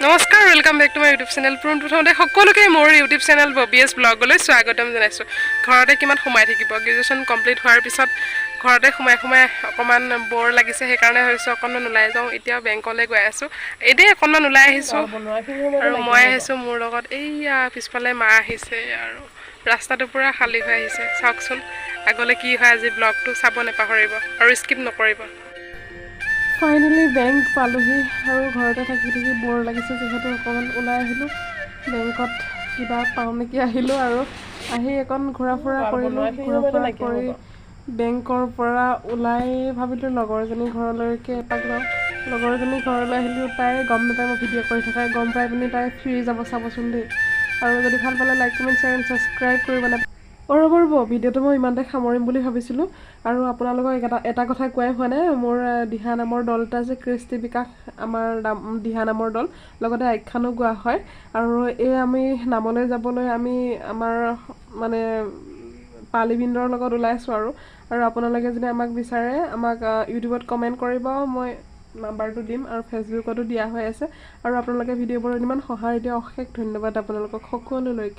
নমস্কাৰ welcome back to my YouTube channel প্ৰথমতে সকলোকে মোৰ ইউটিউব চেনেল ববিএছ ব্লগলৈ স্বাগতম জনাইছোঁ ঘৰতে কিমান সোমাই থাকিব গ্ৰেজুৱেশ্যন কমপ্লিট হোৱাৰ পিছত ঘৰতে সোমাই অকণমান বৰ লাগিছে সেইকাৰণে ভাবিছোঁ অকণমান ওলাই যাওঁ এতিয়া বেংকলৈ গৈ আছোঁ এতিয়া অকণমান ওলাই আহিছোঁ আৰু মই আহিছোঁ মোৰ লগত এইয়া পিছফালে মা আহিছে আৰু ৰাস্তাটো পূৰা খালী হৈ আহিছে চাওকচোন আগলৈ কি হয় আজি ব্লগটো চাব নাপাহৰিব আৰু স্কিপ নকৰিব ফাইনেলি বেংক পালোহি আৰু ঘৰতে থাকি বৰ লাগিছে যিহেতু অকণমান ওলাই আহিলোঁ বেংকত কিবা পাওঁ নেকি আহিলোঁ আৰু আহি অকণ ঘূৰা ফুৰা কৰিলোঁ কৰি বেংকৰ পৰা ওলাই ভাবিলোঁ লগৰজনী ঘৰলৈকে এপাক যাওঁ লগৰজনী ঘৰলৈ আহিলোঁ তাই গম নাপায় মই ভিডিঅ' কৰি থাকাই গম পাই পিনি তাই ফ্ৰী যাব চাবচোন দেই আৰু যদি ভাল পালে like comment share and subscribe কৰিব ৰ'ব ভিডিঅ'টো মই ইমানতে সামৰিম বুলি ভাবিছিলোঁ আৰু আপোনালোকক এটা কথা কোৱাই হোৱা নাই মোৰ দিহা নামৰ দল এটা যে কৃষ্টি বিকাশ আমাৰ দিহা নামৰ দল লগতে আখ্যানো গোৱা হয় আৰু এই আমি নামলৈ যাবলৈ আমি আমাৰ মানে পালিবিন্দৰ লগত ওলাইছোঁ আৰু আপোনালোকে যদি আমাক বিচাৰে আমাক ইউটিউবত কমেণ্ট কৰিব মই নাম্বাৰটো দিম আৰু ফেচবুকতো দিয়া হৈ আছে আৰু আপোনালোকে ভিডিঅ'বোৰত ইমান সঁহাৰি দিয়া অশেষ ধন্যবাদ আপোনালোকক সকলোলৈকে